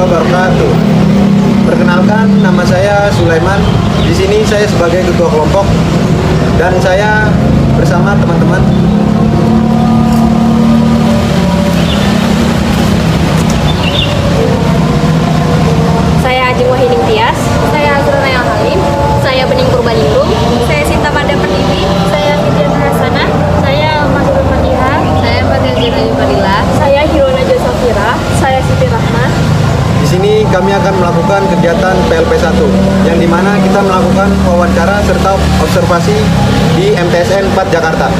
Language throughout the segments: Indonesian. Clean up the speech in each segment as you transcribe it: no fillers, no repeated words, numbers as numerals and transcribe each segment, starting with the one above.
wabarakatuh. Perkenalkan, nama saya Sulaiman. Di sini saya sebagai ketua kelompok dan saya bersama teman-teman. Saya Ajeng Wahyuning Tias. Saya Azrul Nayal Halim. Saya Bening Purbaningrum. Saya Sinta Mada Pertiwi. Saya Fitriana Hasana. Saya Madhur Fatihah. Saya Fatia Zainal Fadila. Saya Hirona Josafira. Saya Siti Rahma. Di sini kami akan melakukan kegiatan PLP1 yang dimana kita melakukan wawancara serta observasi di MTSN 4 Jakarta.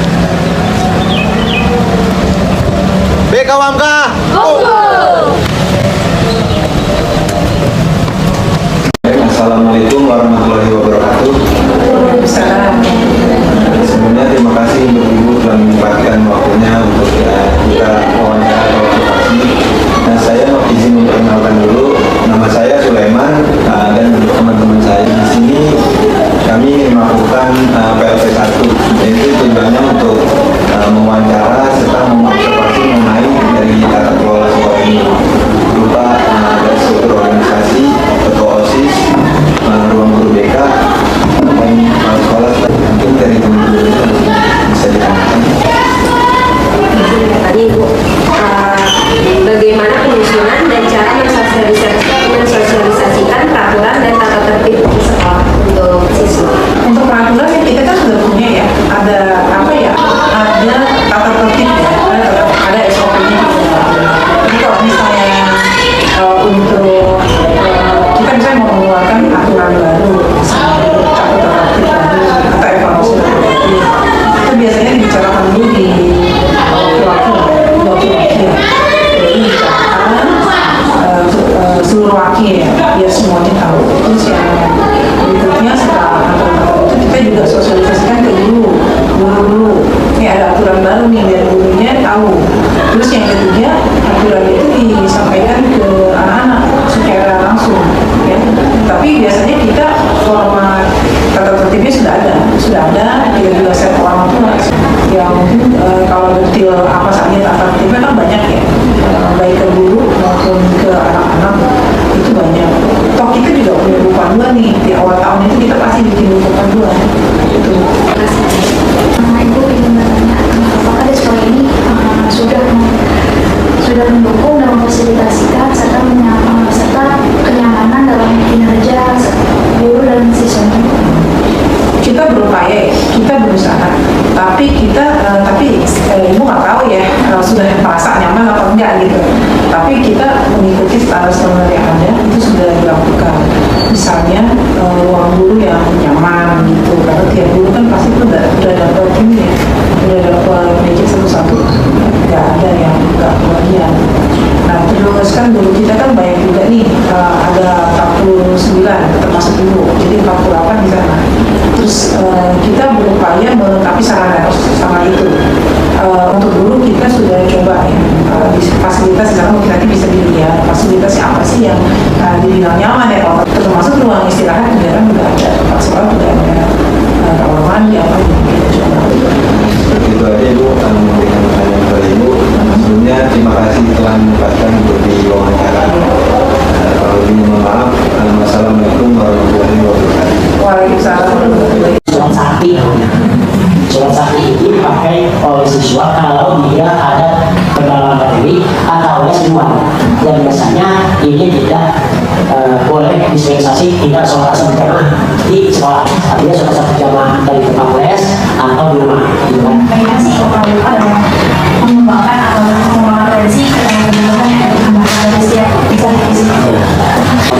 BK Wamka! Assalamualaikum warahmatullahi wabarakatuh. Sebelumnya terima kasih untuk Ibu telah menyempatkan waktunya untuk kita wawancara atau observasi. Nah, saya izin memperkenalkan dulu, nama saya Sulaiman dan untuk teman-teman saya di sini kami melakukan PLP1, yaitu tujuannya untuk mewawancara serta mengobservasi mengenai dari tata kelola sekolah ini berupa dari struktur organisasi, ketua OSIS, ruang guru BK, dan sekolah. Mungkin dari teman-teman bisa ditanyakan. Tadi Ibu, bagaimana penyusunan dan cara mensosialisasikan peraturan dan tata tertib di sekolah untuk siswa? Untuk peraturan yang kita kan sudah punya ya, ada apa ya, ada tata tertib ya, ada SOP-nya. Jadi kalau misalnya untuk kita misalnya mau mengeluarkan aturan baru, misalnya tata tertib baru atau evaluasi tata tertib, itu biasanya dibicarakan dulu di wakil. Jadi dibicarakan seluruh wakil ya, biar semuanya tahu. Terus yang berikutnya setelah aturan itu kita juga sosialisasikan ke guru. Ini ada aturan baru nih, biar gurunya tahu. Terus yang ketiga, aturan itu disampaikan ke anak-anak secara langsung ya. Tapi biasanya kita format tata tertibnya sudah ada, kita juga set orang tua ya. Mungkin kalau detail apa saja tata tertibnya kan banyak ya, baik ke guru maupun ke anak-anak itu banyak. Toh kita juga punya buku panduan nih, di awal tahun itu kita pasti bikin buku panduan itu. Ibu ingin bertanya, apakah di sekolah ini sudah mendukung dan memfasilitasikan serta kenyamanan dalam kinerja guru dan siswa? Kita berupaya, kita berusaha, tapi ibu nggak tahu ya sudah merasa nyaman atau enggak gitu. Tapi kita mengikuti standar yang ada itu sudah dilakukan. Misalnya ruang guru yang nyaman gitu, karena tiap guru kan pasti udah dapat ini ya, udah dapat meja satu-satu, nggak ada yang nggak kebagian. Nah terus kan guru kita kan banyak juga nih, ada 49 termasuk ibu, jadi 48 di sana. Terus kita berupaya melengkapi sarana itu. Untuk guru kita sudah coba ya, di fasilitas di sana mungkin nanti bisa dilihat fasilitasnya apa sih yang dibilang nyaman ya. Termasuk ruang istirahat juga kan udah ada, tempat sekolah udah ada kamar mandi apa gitu kita coba. Seperti itu aja Ibu, memberikan pertanyaan kepada Ibu. Sebelumnya terima kasih telah menyempatkan untuk diwawancara. Kalau lebih mohon maaf. Wassalamualaikum warahmatullahi wabarakatuh. Waalaikumsalam. Surat sakti namanya. Surat sakti itu dipakai oleh siswa kalau dia ada kendala materi atau les di luar. Dan biasanya ini tidak boleh disosialisasi, tidak sholat asar berjamaah di sekolah. Artinya sholat asar berjamaah dari tempat les atau di rumah. Bagaimana sih ada mengembangkan atau mengelola tradisi menggunakan setiap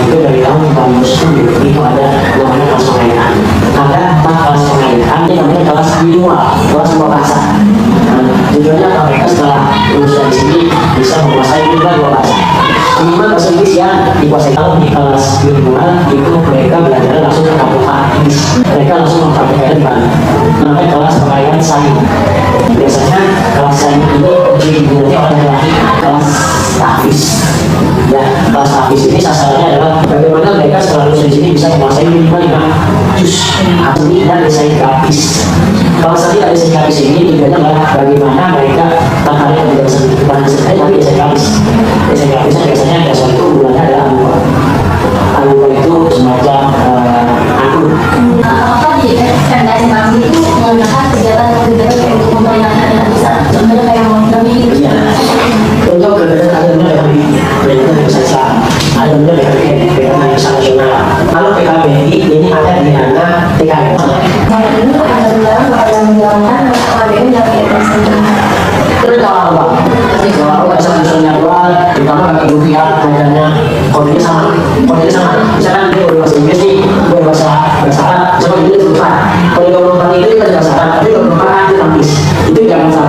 itu dari tahun 1990 itu ada namanya kelas pengayaan. Ada kelas pengayaan yang namanya kelas bilingual, kelas dua bahasa. Tujuannya mereka setelah lulus dari sini bisa menguasai dua bahasa. Minimal bahasa Inggris yang dikuasai. Kalau di kelas bilingual itu mereka belajar langsung ke kampung Inggris. Mereka langsung mempraktikkan namanya kelas pengayaan sains. Biasanya kelas sains ini digunakan oleh laki kelas tahfiz. Ya, kelas tahfiz ini sasarannya adalah bagaimana mereka setelah lulus di sini bisa menguasai minimal 5 juz asli dan desain grafis. Kalau saat tidak desain grafis ini tujuannya adalah bagaimana mereka tertarik dengan desain grafis, tapi desain grafis. Desain grafisnya biasanya ada suatu bulannya adalah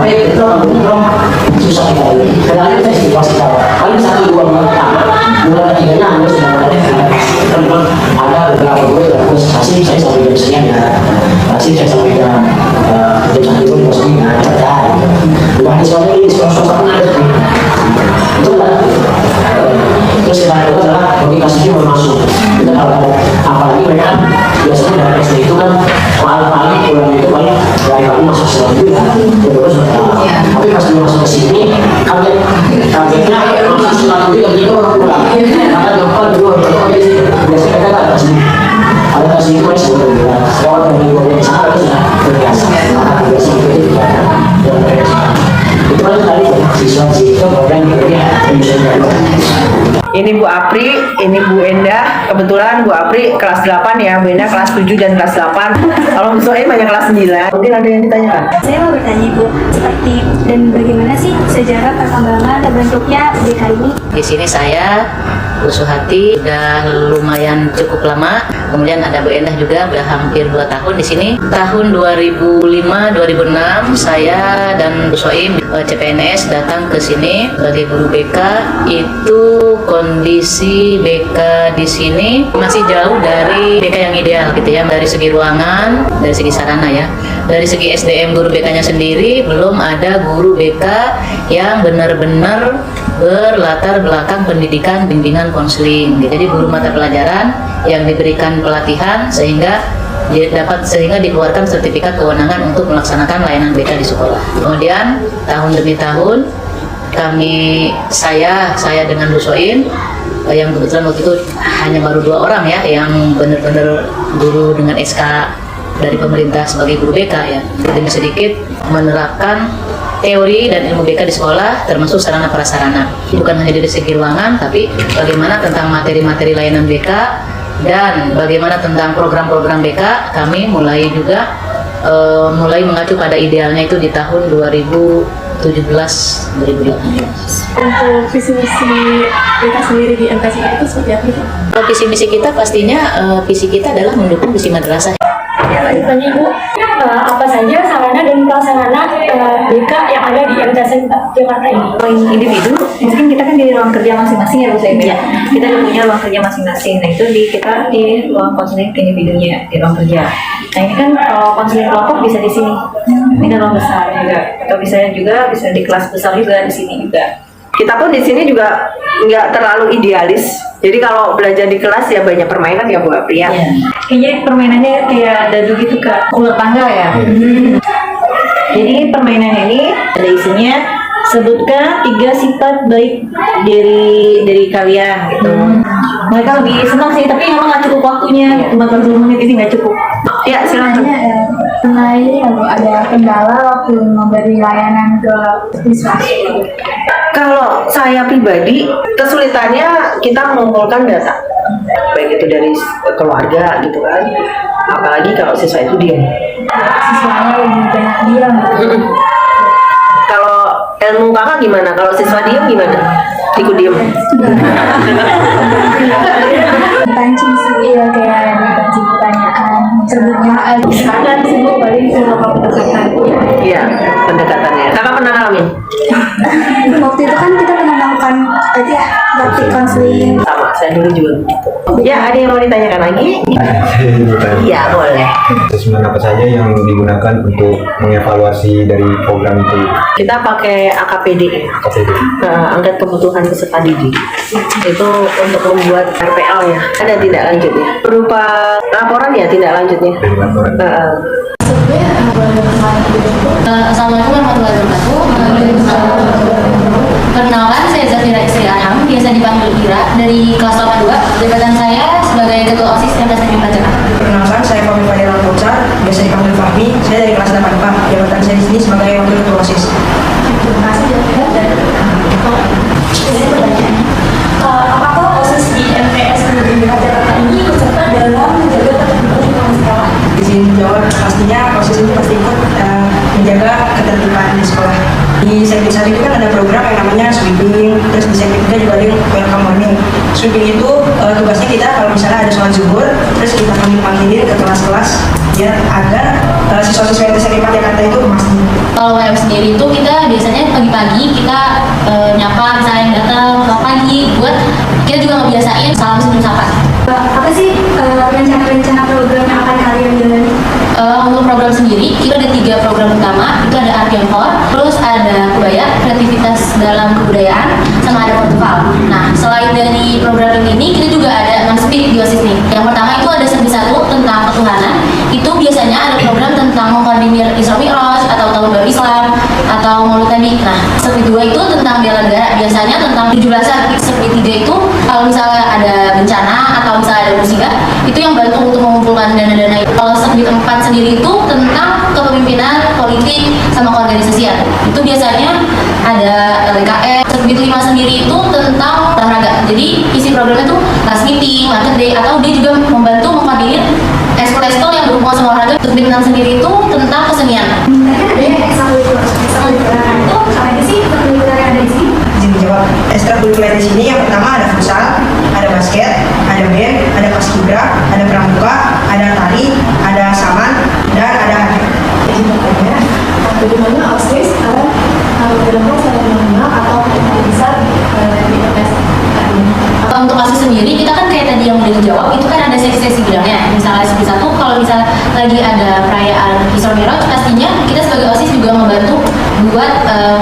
sampai bentrok susah sekali. Kadang-kadang saya situasi kalau paling 1-2 bulan ketiganya Anda sudah ada beberapa gue kasih saya sampai jam sekian ya, kasih saya sampai jam satu posting ada. Bukan soalnya ini sekolah ada itu lah. Terus kita kedua adalah komunikasinya bermasuk. Kita kalau apalagi mereka biasanya dari SD itu kan paling pulang itu paling dari kami masuk selanjutnya terus tapi pas dia masuk ke sini kagetnya masuk selanjutnya gitu orang pulang karena depan dulu biasanya mereka ada sini itu masih berbeda lewat dari dua yang sangat sudah terbiasa maka biasanya itu juga itu kan tadi siswa itu orang yang Ini Bu Apri, ini Bu Endah. Kebetulan Bu Apri kelas 8 ya, Bu Endah kelas 7 dan kelas 8. Kalau Bu Soe banyak kelas 9. Mungkin ada yang ditanyakan? Saya mau bertanya Bu, seperti dan bagaimana sih sejarah perkembangan terbentuknya BK ini? Di sini saya, Bu Suhati, udah lumayan cukup lama. Kemudian ada Bu Endah juga, udah hampir 2 tahun di sini. Tahun 2005-2006 saya dan Bu Soim CPNS datang ke sini sebagai guru BK. Itu kondisi BK di sini masih jauh dari BK yang ideal gitu ya, dari segi ruangan, dari segi sarana ya. Dari segi SDM guru BK-nya sendiri belum ada guru BK yang benar-benar berlatar belakang pendidikan bimbingan konseling. Jadi guru mata pelajaran yang diberikan pelatihan sehingga dikeluarkan sertifikat kewenangan untuk melaksanakan layanan BK di sekolah. Kemudian tahun demi tahun saya dengan Bu Soin yang kebetulan waktu itu hanya baru 2 orang ya yang benar-benar guru dengan SK dari pemerintah sebagai guru BK ya. Demi sedikit menerapkan teori dan ilmu BK di sekolah termasuk sarana prasarana. Bukan hanya dari segi ruangan tapi bagaimana tentang materi-materi layanan BK dan bagaimana tentang program-program BK. Kami mulai mengacu pada idealnya itu di tahun 2017-2018. Untuk visi misi BK sendiri di MTS itu seperti apa? Visi misi kita pastinya visi kita adalah mendukung visi madrasah. Tanya Ibu, apa saja sarana dan prasarana BK yang ada di MTS Jakarta ini? Individu, mungkin kita kan di ruang kerja masing-masing ya Bu Saib ya. Kita punya ruang kerja masing-masing. Nah itu kita di ruang konseling individunya di ruang kerja. Nah ini kan konseling kelompok bisa di sini. Ini kan ruang besar juga. Atau bisa di kelas besar juga di sini juga. Kita pun di sini juga nggak terlalu idealis. Jadi kalau belajar di kelas ya banyak permainan ya Bu Apri ya. Kayaknya permainannya kayak dadu gitu Kak. Ular tangga ya. Jadi permainan ini ada isinya sebutkan 3 sifat baik dari kalian gitu. Mereka lebih senang sih, tapi memang nggak cukup waktunya. 40 menit ini nggak cukup. Ya silakan. Nah ini ada kendala waktu memberi layanan ke siswa. Kalau saya pribadi, kesulitannya kita mengumpulkan data, baik itu dari keluarga gitu kan, apalagi kalau siswa itu diam. Siswanya lebih banyak diam. Kalau ilmu kakak gimana? Kalau siswa diam gimana? Ikut diam. Pancing sih ya, kayak dipancing pertanyaan terbukaan misalkan sih paling sama pendekatan. Iya, pendekatannya. Kakak pernah ngalamin? Waktu itu kan kita pernah melakukan praktik konseling. Sama, saya dulu juga begitu. Ya, ada yang mau ditanyakan lagi? Iya, boleh. Asesmen apa saja yang digunakan untuk mengevaluasi dari program itu? Kita pakai AKPD, angkat kebutuhan peserta didik. Itu untuk membuat RPL ya, ada tindak lanjutnya. Berupa laporan ya tindak lanjutnya. Assalamualaikum warahmatullahi wabarakatuh. Perkenalkan, saya Zafira Istri Anam, biasa dipanggil Ira, dari kelas 82. Jabatan saya sebagai Ketua OSIS MTS Negeri 4 Jakarta. Perkenalkan, saya Fahmi Fadil Al-Futsal, biasa dipanggil Fahmi. Saya dari kelas 84. Jabatan saya di sini sebagai Wakil Ketua OSIS. Terima kasih Zafira. Dan ini pertanyaannya, apakah OSIS di MTS Negeri 4 Jakarta ini ikut serta dalam menjaga ketertiban lingkungan sekolah? Di sini jawab pastinya OSIS ini pasti ikut menjaga ketertiban di sekolah. Di Sekti Sari itu kan ada program yang namanya sweeping, terus di Sekti kita juga ada yang welcome morning. Sweeping itu tugasnya kita kalau misalnya ada sholat zuhur, terus kita panggilin ke kelas-kelas biar agar siswa-siswa MTS Negeri 4 Jakarta itu emas. Kalau WM sendiri itu kita biasanya pagi-pagi kita nyapa misalnya yang datang selamat pagi, buat kita juga ngebiasain salam sebelum sapa. Apa sih rencana-rencana program yang akan kalian jalani? Untuk program sendiri kita ada 3 program utama, itu ada Art yang Core, terus ada Kebaya, kreativitas dalam kebudayaan, sama ada Portugal. Nah, selain dari program ini kita juga ada non-speak di OSIS nih. Yang pertama itu ada serbi 1 tentang ketuhanan. Itu biasanya ada program tentang mengkoordinir Isra Mi'raj atau Tahun Baru Islam atau Maulid Nabi. Nah, serbi 2 itu tentang bela negara, biasanya tentang 17-an. Serbi 3 itu kalau misalnya ada bencana atau misalnya ada musibah, itu yang bantu untuk mengumpulkan dana-dana. Kalau serbi 4 sendiri itu tentang kepemimpinan, politik, sama keorganisasian. Itu biasanya ada LKM. Serbi 5 sendiri itu tentang olahraga. Jadi isi programnya tuh class meeting, market day, atau dia juga membantu mengkoordinir ekskul yang berhubungan sama olahraga. Serbi 6 sendiri itu tentang kesenian. Ada ekstrakurikuler itu apa sih ekstrakurikuler yang ada di sini? Izin dijawab. Ekstrakurikuler di sini yang pertama ada futsal, ada basket, ada band, ada paskibra, ada pramuka, ada tari, ada saman, dan ada hati. Bagaimana OSIS bergabung secara mengenal atau bisa di MTS? Untuk OSIS sendiri kita kan kayak tadi yang udah dijawab, itu kan ada sesi-sesi bidangnya. Misalnya serbi 1 kalau misalnya lagi ada perayaan Isra Mi'raj, pastinya kita sebagai OSIS juga membantu buat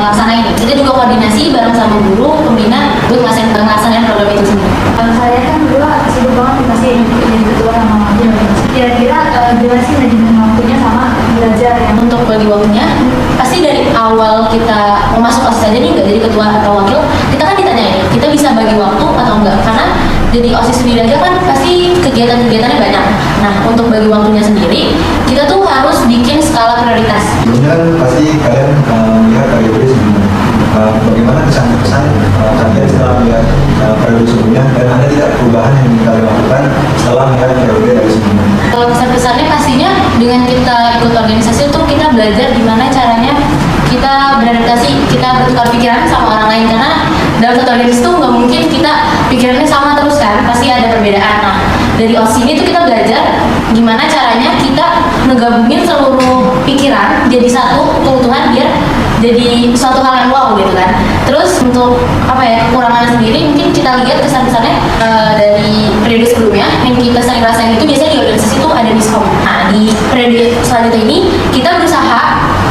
melaksanain. Kita juga koordinasi bareng sama guru, pembina buat melaksanain program itu sendiri. Saya kan dulu sibuk banget pasti jadi ketua sama wakil. Kira-kira gimana sih manajemen waktunya sama belajar yang Untuk bagi waktunya, pasti dari awal kita mau masuk OSIS aja nih, nggak jadi ketua atau wakil, kita kan ditanyain, kita bisa bagi waktu atau enggak? Karena jadi OSIS sendiri aja kan pasti kegiatan-kegiatannya banyak. Nah, untuk bagi waktunya sendiri, kita tuh harus bikin skala prioritas. Sebelumnya kan pasti kalian melihat periode sebelumnya. Bagaimana kesan-kesan kalian setelah melihat periode sebelumnya, dan ada tidak perubahan yang ingin kalian lakukan setelah melihat periode dari sebelumnya? Kalau kesan-kesannya pastinya dengan kita ikut organisasi itu kita belajar gimana caranya kita beradaptasi, kita bertukar pikiran sama orang lain, karena dalam satu organisasi itu nggak mungkin kita pikirannya sama terus kan, pasti ada perbedaan. Nah, dari OSIS ini tuh kita belajar gimana caranya kita ngegabungin seluruh pikiran jadi satu keutuhan biar jadi suatu hal yang wow gitu kan. Terus untuk kekurangannya sendiri mungkin kita lihat kesan-kesannya dari periode sebelumnya yang kita sering rasain itu biasanya di organisasi itu ada miskom. Nah, di periode selanjutnya ini kita berusaha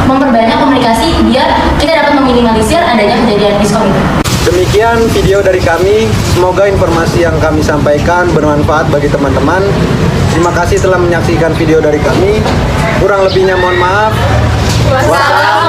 memperbanyak komunikasi biar kita dapat meminimalisir adanya kejadian miskom itu. Demikian video dari kami, semoga informasi yang kami sampaikan bermanfaat bagi teman-teman. Terima kasih telah menyaksikan video dari kami. Kurang lebihnya mohon maaf. Wassalamualaikum.